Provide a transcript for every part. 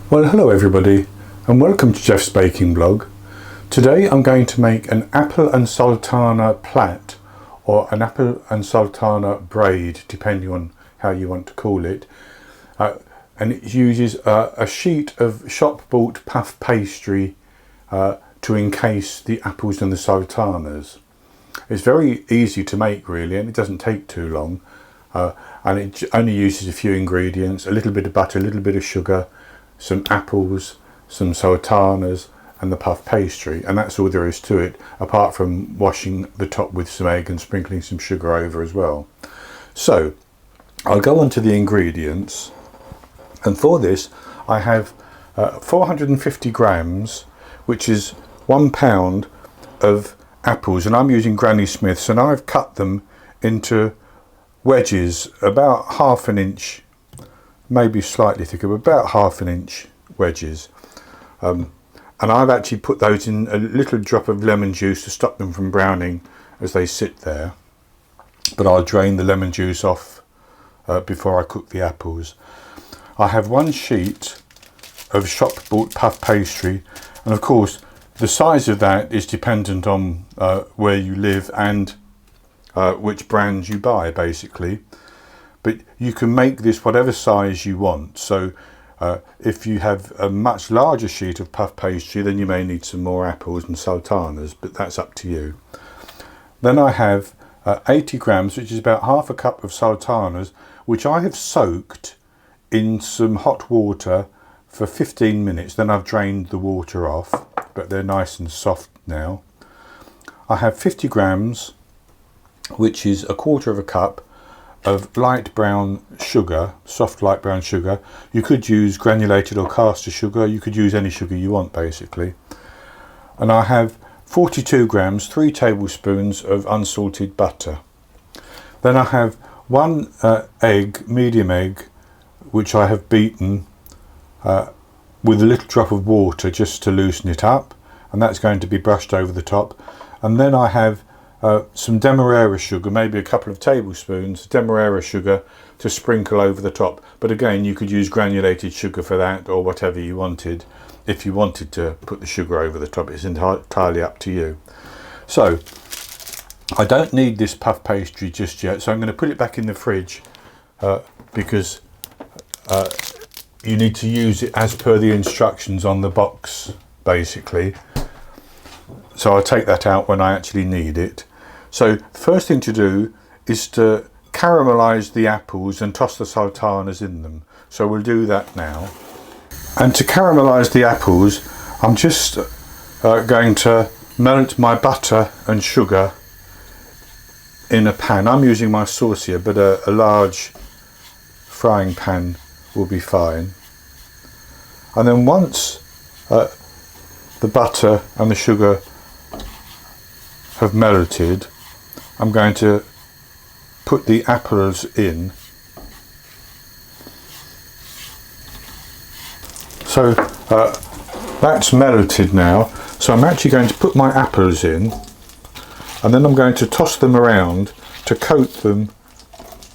Well, hello everybody and welcome to Jeff's Baking Blog. Today I'm going to make an apple and sultana plait, or an apple and sultana braid, depending on how you want to call it. And it uses a sheet of shop-bought puff pastry to encase the apples and the sultanas. It's very easy to make really, and it doesn't take too long. And it only uses a few ingredients: a little bit of butter, a little bit of sugar, some apples, some sultanas and the puff pastry, and that's all there is to it, apart from washing the top with some egg and sprinkling some sugar over as well. So I'll go on to the ingredients, and for this I have 450 grams, which is 1 pound of apples, and I'm using Granny Smiths, and I've cut them into wedges about half an inch, maybe slightly thicker, but about half an inch wedges. And I've actually put those in a little drop of lemon juice to stop them from browning as they sit there, but I'll drain the lemon juice off before I cook the apples. I have 1 sheet of shop bought puff pastry, and of course the size of that is dependent on where you live and which brands you buy basically. But you can make this whatever size you want. So if you have a much larger sheet of puff pastry, then you may need some more apples and sultanas, but that's up to you. Then I have 80 grams, which is about half a cup of sultanas, which I have soaked in some hot water for 15 minutes. Then I've drained the water off, but they're nice and soft now. I have 50 grams, which is a quarter of a cup of light brown sugar, soft light brown sugar. You could use granulated or caster sugar, you could use any sugar you want basically. And I have 42 grams, 3 tablespoons of unsalted butter. Then I have 1 egg, medium egg, which I have beaten with a little drop of water just to loosen it up, and that's going to be brushed over the top. And then I have some demerara sugar, maybe a couple of tablespoons demerara sugar to sprinkle over the top, but again you could use granulated sugar for that, or whatever you wanted. If you wanted to put the sugar over the top, it's entirely up to you. So I don't need this puff pastry just yet, so I'm going to put it back in the fridge because you need to use it as per the instructions on the box basically. So I'll take that out when I actually need it. So the first thing to do is to caramelize the apples and toss the sultanas in them. So we'll do that now. And to caramelize the apples, I'm just going to melt my butter and sugar in a pan. I'm using my saucier, but a large frying pan will be fine. And then once the butter and the sugar have melted, I'm going to put the apples in. So that's melted now, so I'm actually going to put my apples in, and then I'm going to toss them around to coat them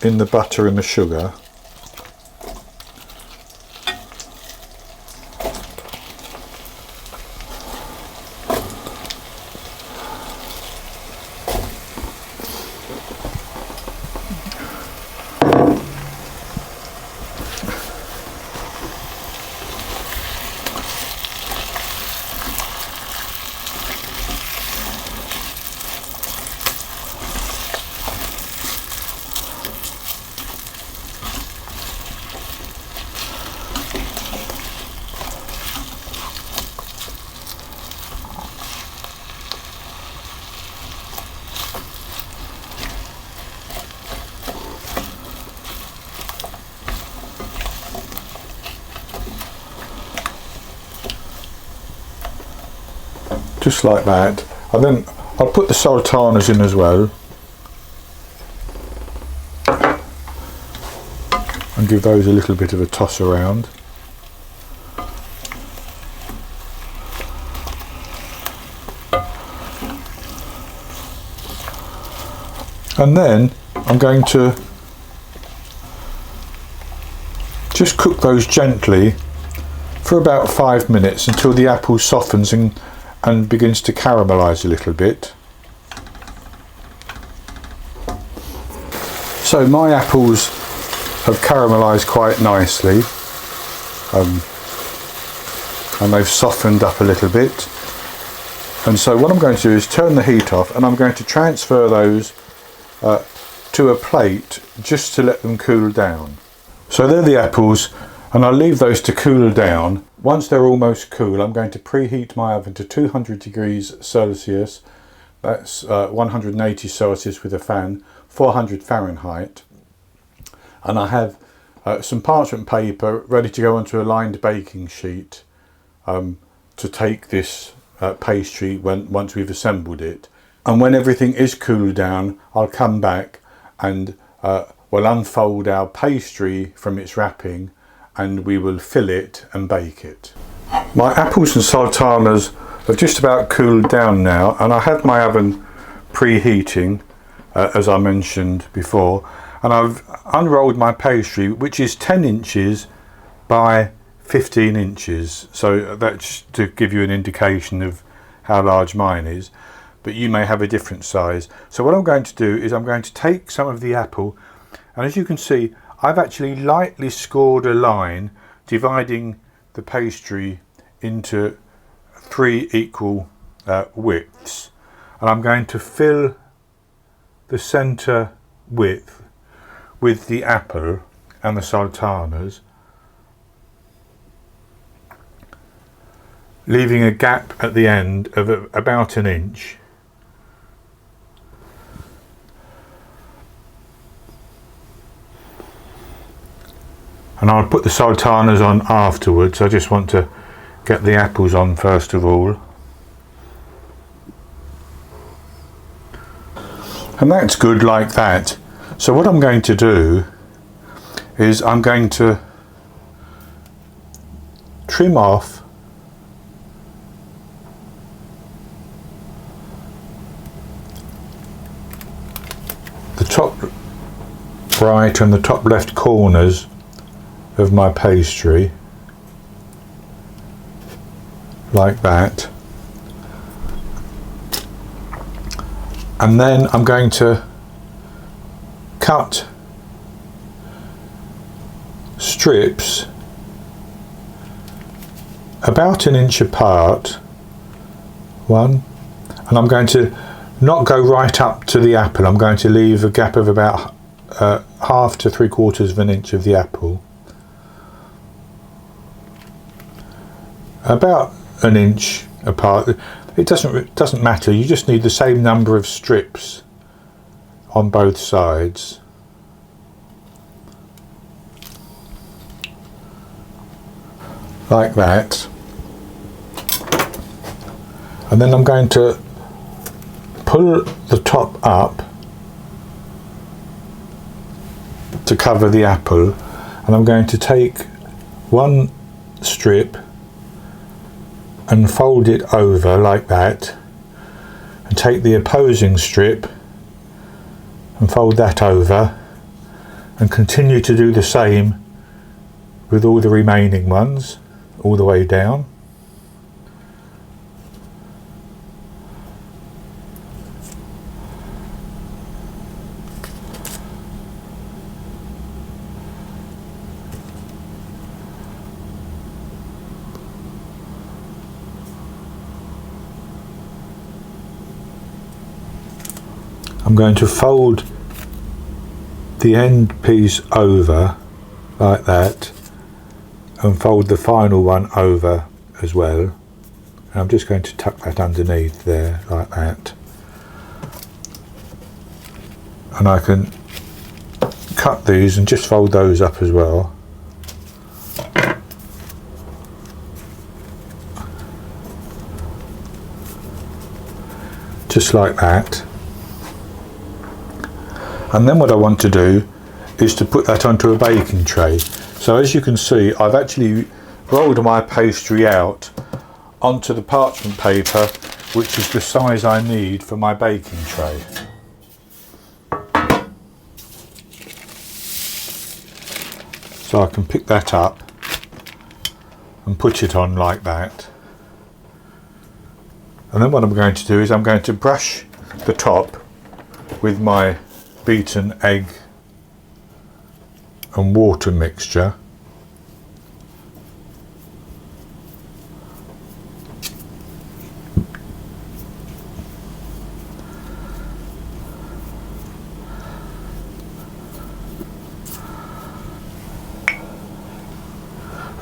in the butter and the sugar. Just like that, and then I'll put the sultanas in as well and give those a little bit of a toss around. And then I'm going to just cook those gently for about 5 minutes until the apple softens and begins to caramelise a little bit. So my apples have caramelised quite nicely, and they've softened up a little bit. And so what I'm going to do is turn the heat off, and I'm going to transfer those to a plate just to let them cool down. So they're the apples, and I'll leave those to cool down. Once they're almost cool, I'm going to preheat my oven to 200 degrees Celsius. That's 180 Celsius with a fan, 400 Fahrenheit. And I have some parchment paper ready to go onto a lined baking sheet to take this pastry once we've assembled it. And when everything is cooled down, I'll come back and we'll unfold our pastry from its wrapping, and we will fill it and bake it. My apples and sultanas have just about cooled down now, and I have my oven preheating as I mentioned before, and I've unrolled my pastry, which is 10 inches by 15 inches, so that's to give you an indication of how large mine is, but you may have a different size. So what I'm going to do is I'm going to take some of the apple, and as you can see, I've actually lightly scored a line dividing the pastry into 3 equal widths, and I'm going to fill the centre width with the apple and the sultanas, leaving a gap at the end of about 1 inch. And I'll put the sultanas on afterwards. I just want to get the apples on first of all. And that's good like that. So what I'm going to do is I'm going to trim off the top right and the top left corners of my pastry, like that. And then I'm going to cut strips about 1 inch apart, one, and I'm going to not go right up to the apple. I'm going to leave a gap of about 1/2 to 3/4 of an inch of the apple, about 1 inch apart. It doesn't matter, you just need the same number of strips on both sides. Like that. And then I'm going to pull the top up to cover the apple, and I'm going to take one strip and fold it over like that, and take the opposing strip and fold that over, and continue to do the same with all the remaining ones all the way down. I'm going to fold the end piece over like that, and fold the final one over as well. And I'm just going to tuck that underneath there like that, and I can cut these and just fold those up as well. Just like that. And then what I want to do is to put that onto a baking tray. So as you can see, I've actually rolled my pastry out onto the parchment paper, which is the size I need for my baking tray. So I can pick that up and put it on like that. And then what I'm going to do is I'm going to brush the top with my beaten egg and water mixture.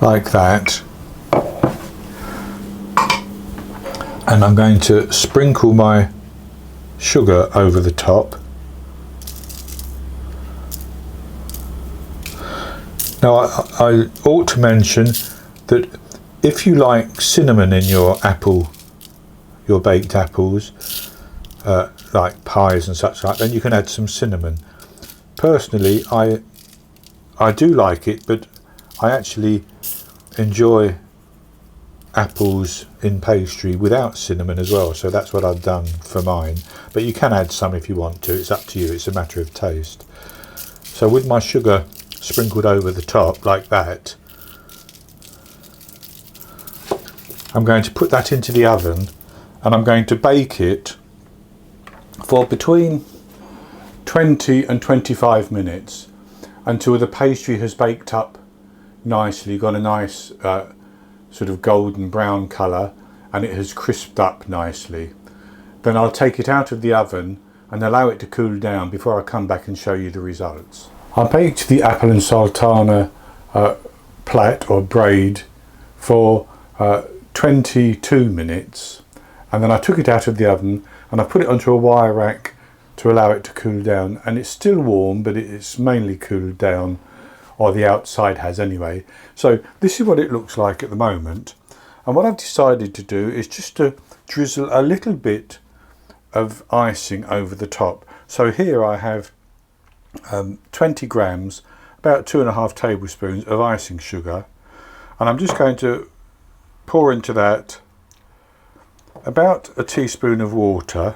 Like that. And I'm going to sprinkle my sugar over the top. Now I ought to mention that if you like cinnamon in your baked apples, like pies and such like, then you can add some cinnamon. Personally, I do like it, but I actually enjoy apples in pastry without cinnamon as well, so that's what I've done for mine. But you can add some if you want to, it's up to you, it's a matter of taste. So with my sugar sprinkled over the top like that, I'm going to put that into the oven and I'm going to bake it for between 20 and 25 minutes until the pastry has baked up nicely, got a nice sort of golden brown colour, and it has crisped up nicely. Then I'll take it out of the oven and allow it to cool down before I come back and show you the results. I baked the apple and sultana plait or braid for 22 minutes, and then I took it out of the oven and I put it onto a wire rack to allow it to cool down, and it's still warm, but it's mainly cooled down, or the outside has anyway. So this is what it looks like at the moment, and what I've decided to do is just to drizzle a little bit of icing over the top. So here I have 20 grams, about 2.5 tablespoons of icing sugar, and I'm just going to pour into that about a teaspoon of water,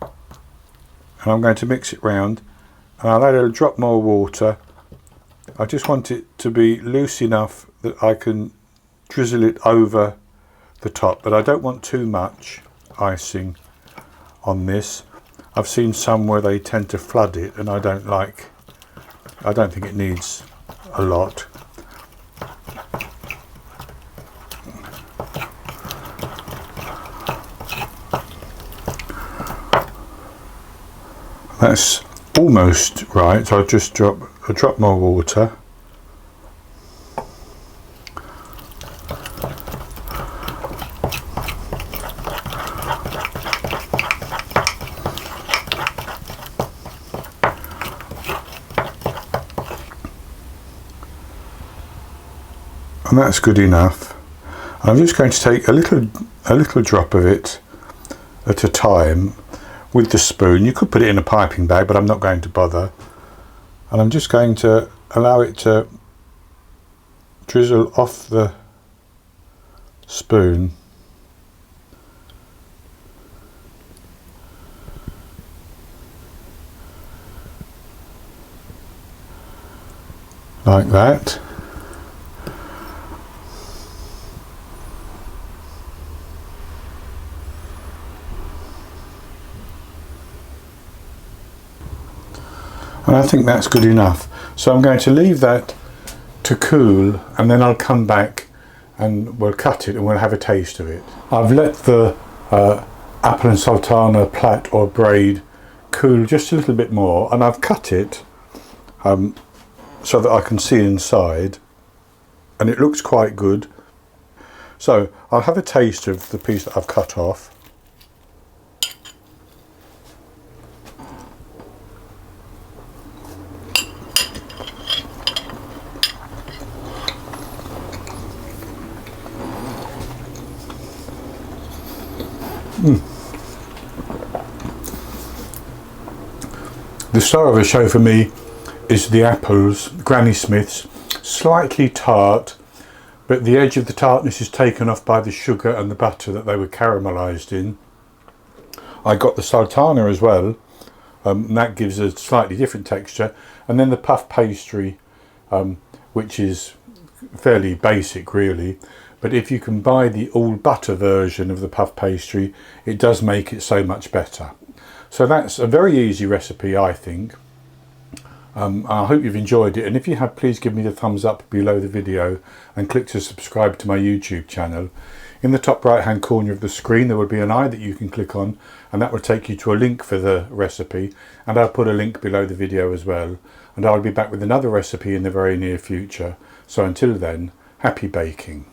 and I'm going to mix it round, and I'll add a drop more water. I just want it to be loose enough that I can drizzle it over the top, but I don't want too much icing on this. I've seen some where they tend to flood it, and I don't think it needs a lot. That's almost right, so I'll just drop a drop more water. And that's good enough. I'm just going to take a little drop of it at a time with the spoon. You could put it in a piping bag, but I'm not going to bother. And I'm just going to allow it to drizzle off the spoon. Like that. And I think that's good enough. So I'm going to leave that to cool, and then I'll come back and we'll cut it and we'll have a taste of it. I've let the apple and sultana plait or braid cool just a little bit more, and I've cut it so that I can see inside, and it looks quite good. So I'll have a taste of the piece that I've cut off. The star of the show for me is the apples, Granny Smith's, slightly tart, but the edge of the tartness is taken off by the sugar and the butter that they were caramelised in. I got the sultana as well, and that gives a slightly different texture, and then the puff pastry, which is fairly basic really, but if you can buy the all butter version of the puff pastry, it does make it so much better. So that's a very easy recipe, I think. I hope you've enjoyed it, and if you have, please give me the thumbs up below the video and click to subscribe to my YouTube channel. In the top right hand corner of the screen there will be an eye that you can click on, and that will take you to a link for the recipe, and I'll put a link below the video as well, and I'll be back with another recipe in the very near future. So until then, happy baking.